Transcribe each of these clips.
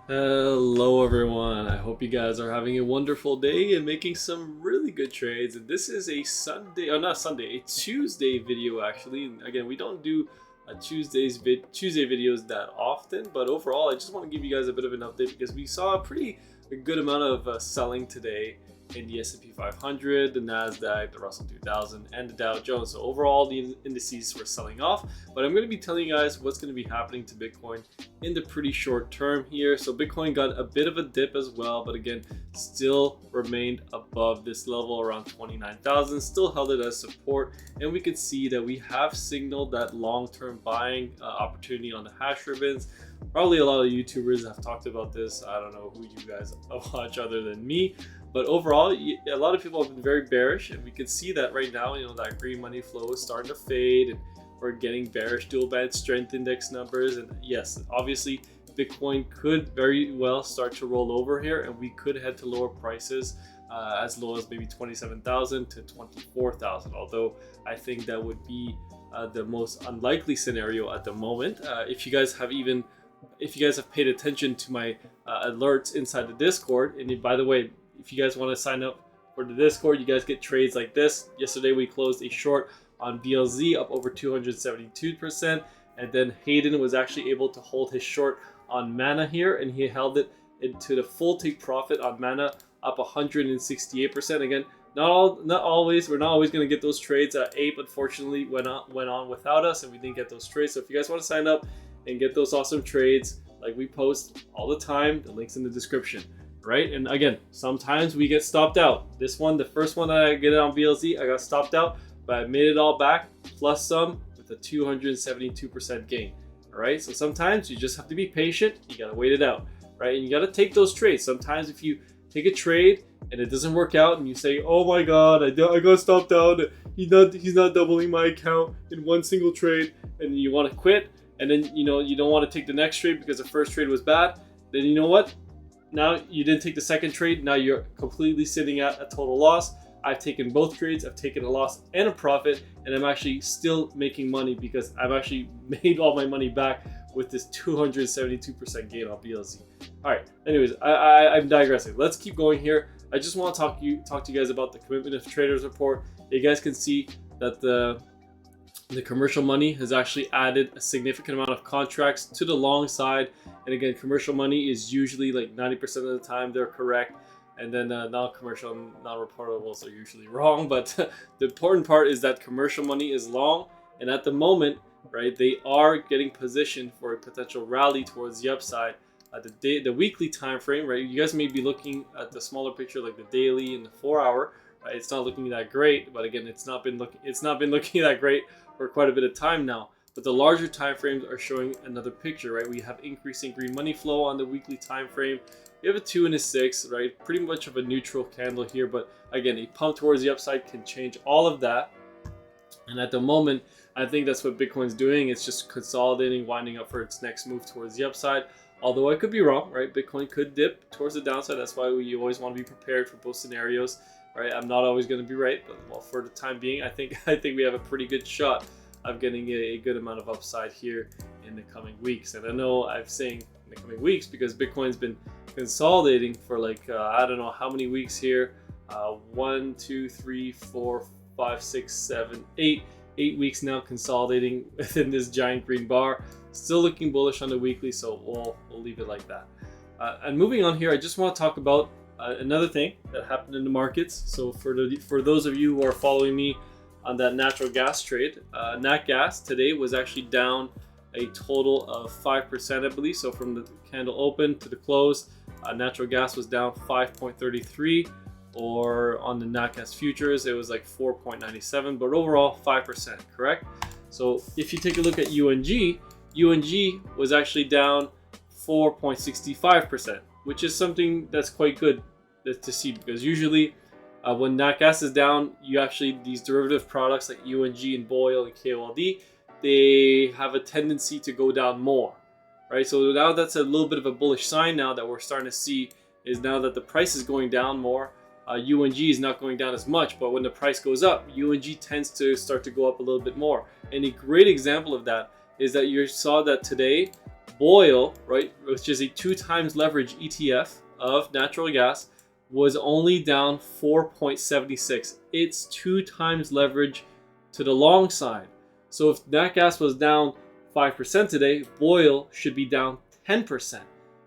Hello everyone, I hope you guys are having a wonderful day and making some really good trades. And this is a Sunday, or not Sunday, a Tuesday video actually. And again, we don't do Tuesday videos that often, but overall I just want to give you guys a bit of an update because we saw a good amount of selling today in the S&P 500, the Nasdaq, the Russell 2000, and the Dow Jones. So overall, the indices were selling off. But I'm going to be telling you guys what's going to be happening to Bitcoin in the pretty short term here. So Bitcoin got a bit of a dip as well, but again, still remained above this level around 29,000. Still held it as support, and we could see that we have signaled that long-term buying opportunity on the hash ribbons. Probably a lot of YouTubers have talked about this. I don't know who you guys watch other than me. But overall, a lot of people have been very bearish, and we can see that right now, that green money flow is starting to fade, and we're getting bearish dual band strength index numbers. And yes, obviously, Bitcoin could very well start to roll over here, and we could head to lower prices as low as maybe 27,000 to 24,000. Although I think that would be the most unlikely scenario at the moment. If you guys have paid attention to my alerts inside the Discord, and by the way, if you guys want to sign up for the Discord, you guys get trades like this. Yesterday we closed a short on BLZ up over 272%, and then Hayden was actually able to hold his short on Mana here, and he held it into the full take profit on Mana up 168%. Again, we're not always going to get those trades. Ape unfortunately went on without us, and we didn't get those trades. So if you guys want to sign up and get those awesome trades like we post all the time, the link's in the description. Right? And again, sometimes we get stopped out. This one, the first one that I get it on BLZ, I got stopped out, but I made it all back plus some with a 272% gain. All right? So sometimes you just have to be patient. You got to wait it out, right? And you got to take those trades. Sometimes if you take a trade and it doesn't work out and you say, "Oh my God, I got stopped out. He's not doubling my account in one single trade," and you want to quit, and then you don't want to take the next trade because the first trade was bad. Then you know what? Now you didn't take the second trade. Now you're completely sitting at a total loss. I've taken both trades. I've taken a loss and a profit, and I'm actually still making money because I've actually made all my money back with this 272% gain on BLZ. All right. Anyways, I'm digressing. Let's keep going here. I just want to talk to you guys about the commitment of traders report. You guys can see that the commercial money has actually added a significant amount of contracts to the long side. And again, commercial money is usually like 90% of the time they're correct. And then non-commercial and non-reportables are usually wrong. But the important part is that commercial money is long. And at the moment, right, they are getting positioned for a potential rally towards the upside. The weekly time frame, right? You guys may be looking at the smaller picture like the daily and the 4-hour. Right? It's not looking that great, but again, it's not been looking that great for quite a bit of time now. But the larger time frames are showing another picture, right? We have increasing green money flow on the weekly time frame. We have a 2 and a 6, right? Pretty much of a neutral candle here, but again, a pump towards the upside can change all of that. And at the moment, I think that's what Bitcoin's doing. It's just consolidating, winding up for its next move towards the upside. Although I could be wrong, right? Bitcoin could dip towards the downside. That's why we always want to be prepared for both scenarios, right? I'm not always going to be right, but well, for the time being, I think we have a pretty good shot of getting a good amount of upside here in the coming weeks. And I know I'm saying in the coming weeks because Bitcoin's been consolidating for like I don't know how many weeks here. 1, 2, 3, 4, 5, 6, 7, 8 weeks now consolidating within this giant green bar. Still looking bullish on the weekly, so we'll leave it like that. And moving on here, I just want to talk about another thing that happened in the markets. So for those of you who are following me on that natural gas trade, nat gas today was actually down a total of 5%, I believe. So from the candle open to the close, natural gas was down 5.33, or on the nat gas futures, it was like 4.97, but overall 5%, correct? So if you take a look at UNG was actually down 4.65%, which is something that's quite good to see because usually when nat gas is down, these derivative products like UNG and BOIL and KOLD, they have a tendency to go down more, right? So now that's a little bit of a bullish sign now that we're starting to see is now that the price is going down more. UNG is not going down as much, but when the price goes up, UNG tends to start to go up a little bit more. And a great example of that is that you saw that today Boyle, right, which is a 2 times leverage ETF of natural gas, was only down 4.76. It's 2 times leverage to the long side. So if nat gas was down 5% today, Boyle should be down 10%,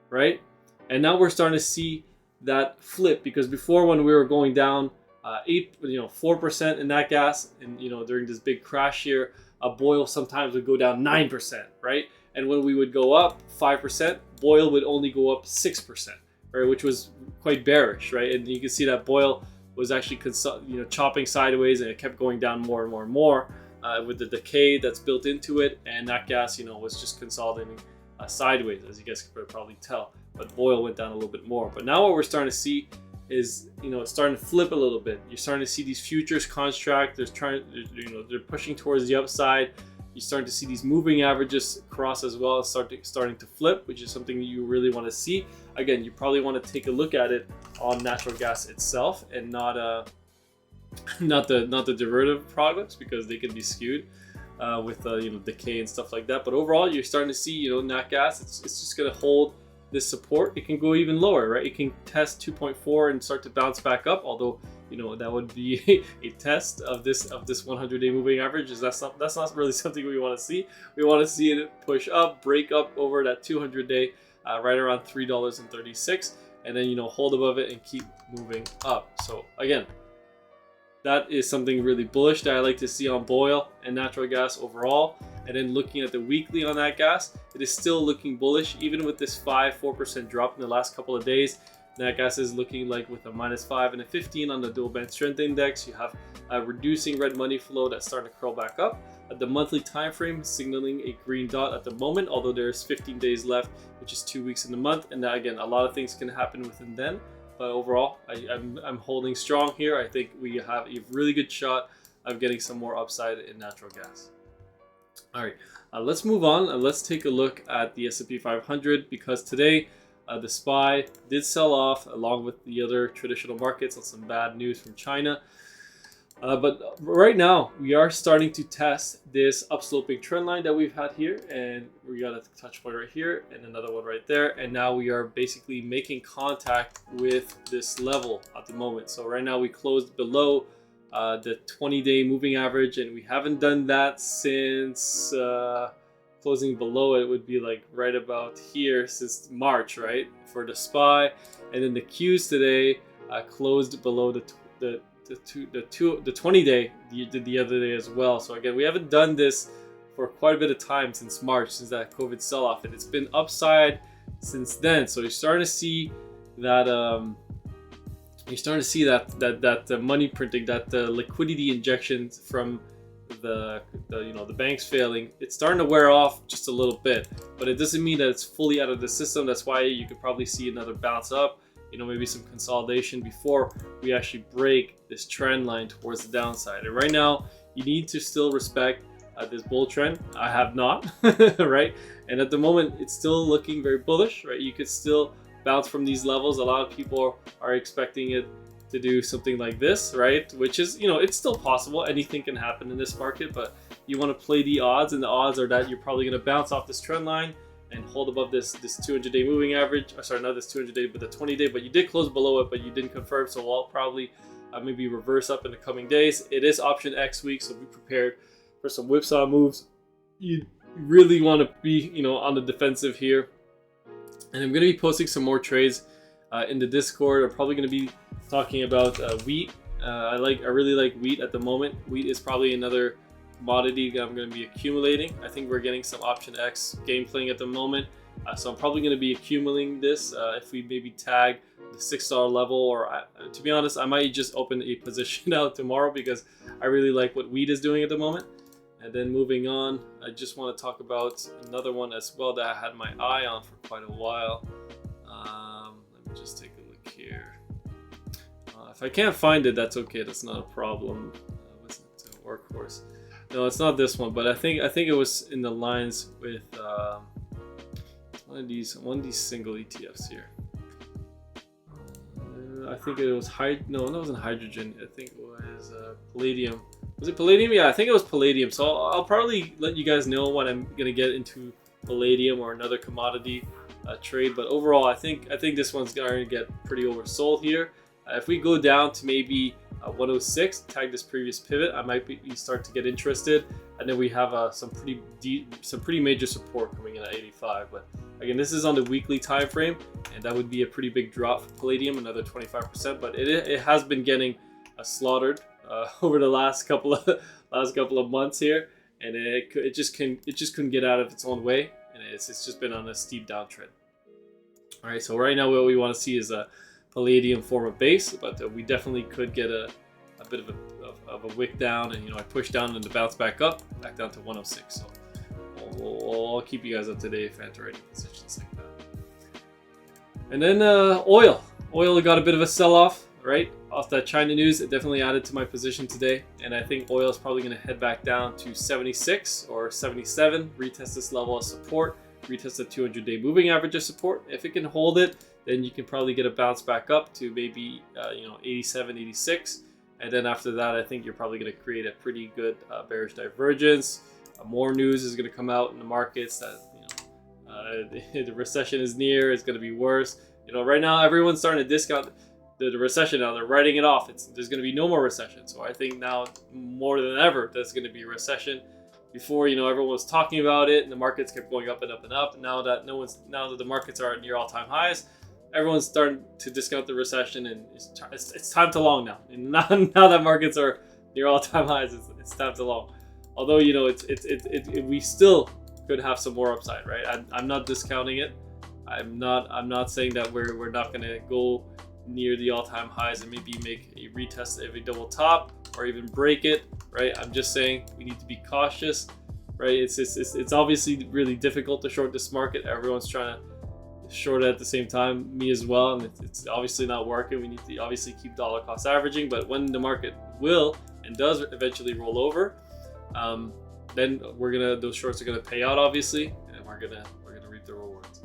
right? And now we're starting to see that flip, because before, when we were going down 4% in nat gas, and during this big crash here, Boyle sometimes would go down 9%, right? And when we would go up 5%, Boyle would only go up 6%, right? Which was quite bearish, right? And you can see that Boyle was actually chopping sideways, and it kept going down more and more and more with the decay that's built into it. And nat gas, was just consolidating sideways, as you guys could probably tell. But Boyle went down a little bit more. But now what we're starting to see is, it's starting to flip a little bit. You're starting to see these futures contract. They're pushing towards the upside. You're starting to see these moving averages cross as well, starting to flip, which is something that you really want to see. Again, you probably want to take a look at it on natural gas itself, and not the derivative products, because they can be skewed with decay and stuff like that. But overall, you're starting to see nat gas. It's just going to hold this support. It can go even lower, right? It can test 2.4 and start to bounce back up, although that would be a test of this 100-day moving average. That's not really something we want to see. We want to see it push up, break up over that 200-day right around $3.36, and then hold above it and keep moving up. So again, that is something really bullish that I like to see on Boyle and natural gas overall. And then looking at the weekly on that gas, it is still looking bullish, even with this 4% drop in the last couple of days. Nat gas is looking like, with a -5 and a 15 on the dual band strength index, you have a reducing red money flow that's starting to curl back up. At the monthly time frame, signaling a green dot at the moment, although there's 15 days left, which is 2 weeks in the month. And that, again, a lot of things can happen within then. But overall, I'm holding strong here. I think we have a really good shot of getting some more upside in natural gas. All right, let's move on. Let's take a look at the S&P 500, because today the SPY did sell off along with the other traditional markets on some bad news from China. But right now, we are starting to test this upsloping trend line that we've had here, and we got a touch point right here and another one right there, and now we are basically making contact with this level at the moment. So right now we closed below the 20-day moving average, and we haven't done that since closing below it would be like right about here since March, right, for the SPY. And then the Qs today closed below the 20-day the other day as well. So again, we haven't done this for quite a bit of time since March, since that COVID sell-off, and it's been upside since then. So you're starting to see that that money printing, that the liquidity injections from the banks failing, it's starting to wear off just a little bit, but it doesn't mean that it's fully out of the system. That's why you could probably see another bounce up, maybe some consolidation before we actually break this trend line towards the downside. And right now, you need to still respect this bull trend. I have not, right? And at the moment, it's still looking very bullish, right? You could still bounce from these levels. A lot of people are expecting it to do something like this, right? Which is, it's still possible. Anything can happen in this market, but you want to play the odds, and the odds are that you're probably going to bounce off this trend line and hold above this 200-day moving average. Sorry, not this 200-day, but the 20-day. But you did close below it, but you didn't confirm, so I'll probably maybe reverse up in the coming days. It is option X week, so be prepared for some whipsaw moves. You really want to be, on the defensive here. And I'm going to be posting some more trades in the Discord. I'm probably going to be talking about wheat. I really like wheat at the moment. Wheat is probably another commodity that I'm going to be accumulating. I think we're getting some option X game playing at the moment, so I'm probably going to be accumulating this. If we maybe tag the $6 level, or to be honest, I might just open a position out tomorrow, because I really like what wheat is doing at the moment. And then moving on, I just want to talk about another one as well that I had my eye on for quite a while. Let me just take a look here. If I can't find it, that's okay. That's not a problem. What's it? Workhorse. No, it's not this one, but I think it was in the lines with one of these single ETFs here. I think it was no, it wasn't hydrogen. I think it was palladium. Was it palladium? Yeah, I think it was palladium. So I'll probably let you guys know when I'm gonna get into palladium or another commodity trade. But overall, I think this one's going to get pretty oversold here. If we go down to maybe 106, tag this previous pivot, I might start to get interested. And then we have some pretty major support coming in at 85. But again, this is on the weekly time frame, and that would be a pretty big drop for palladium, another 25%. But it has been getting slaughtered over the last couple of months here, and it just couldn't get out of its own way, and it's just been on a steep downtrend. All right, so right now what we want to see is a palladium form a base, but we definitely could get a bit of a wick down, and I push down and to bounce back down to 106. So I'll keep you guys up to date if I enter any positions like that. And then oil got a bit of a sell-off, right, off that China news. It definitely added to my position today, and I think oil is probably going to head back down to 76 or 77, retest this level of support, retest the 200-day moving average of support. If it can hold it, then you can probably get a bounce back up to maybe 87, 86. And then after that, I think you're probably going to create a pretty good bearish divergence. More news is going to come out in the markets that the recession is near. It's going to be worse. Right now everyone's starting to discount the recession. Now they're writing it off. There's going to be no more recession. So I think now more than ever there's going to be a recession. Before everyone was talking about it, and the markets kept going up and up and up. Now that the markets are near all-time highs, everyone's starting to discount the recession, and it's time to long now. And now that markets are near all-time highs, it's time to long. Although we still could have some more upside, right? I'm not discounting it. I'm not saying that we're not going to go near the all-time highs and maybe make a retest of a double top or even break it, right? I'm just saying we need to be cautious, right? It's obviously really difficult to short this market. Everyone's trying to short it at the same time, me as well, and it's obviously not working. We need to obviously keep dollar cost averaging, but when the market will and does eventually roll over, then those shorts are gonna pay out, obviously, and we're gonna reap the rewards.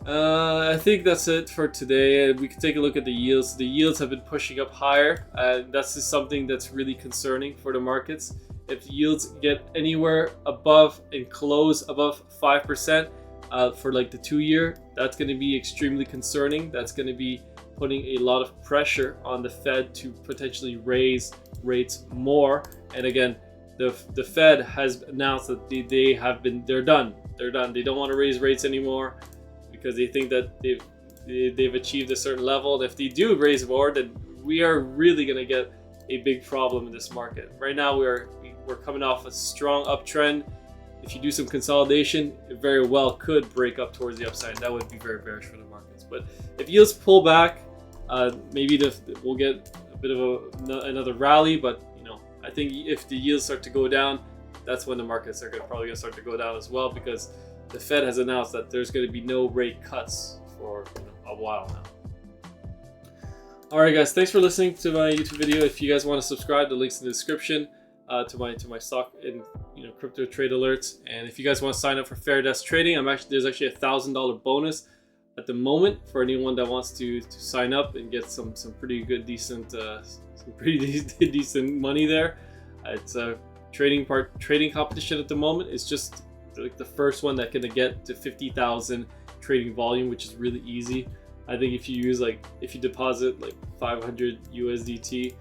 I think that's it for today. We can take a look at the yields. The yields have been pushing up higher, and that's just something that's really concerning for the markets. If yields get anywhere above and close above 5%, for like the 2-year, that's going to be extremely concerning. That's going to be putting a lot of pressure on the Fed to potentially raise rates more. And again, the Fed has announced that they're done. They don't want to raise rates anymore because they think that they've achieved a certain level. And if they do raise more, then we are really going to get a big problem in this market. Right now, we're coming off a strong uptrend. If you do some consolidation, it very well could break up towards the upside. That would be very bearish for the markets. But if yields pull back, maybe we'll get a bit of another rally. But I think if the yields start to go down, that's when the markets are probably going to start to go down as well, because the Fed has announced that there's going to be no rate cuts for a while now. All right, guys, thanks for listening to my YouTube video. If you guys want to subscribe, the link's in the description. To my stock and crypto trade alerts, and if you guys want to sign up for Fair Desk Trading, there's actually a $1,000 bonus at the moment for anyone that wants to sign up and get some pretty good decent money there. It's a trading competition at the moment. It's just like the first one that can get to 50,000 trading volume, which is really easy. I think if you deposit like 500 USDT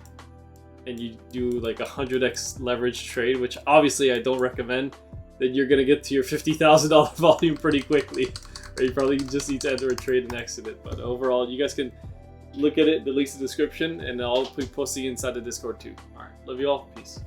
and you do like 100x leverage trade, which obviously I don't recommend, then you're gonna get to your $50,000 volume pretty quickly. Or you probably just need to enter a trade and exit it. But overall, you guys can look at it. The link's in the description, and I'll be posting inside the Discord too. All right, love you all. Peace.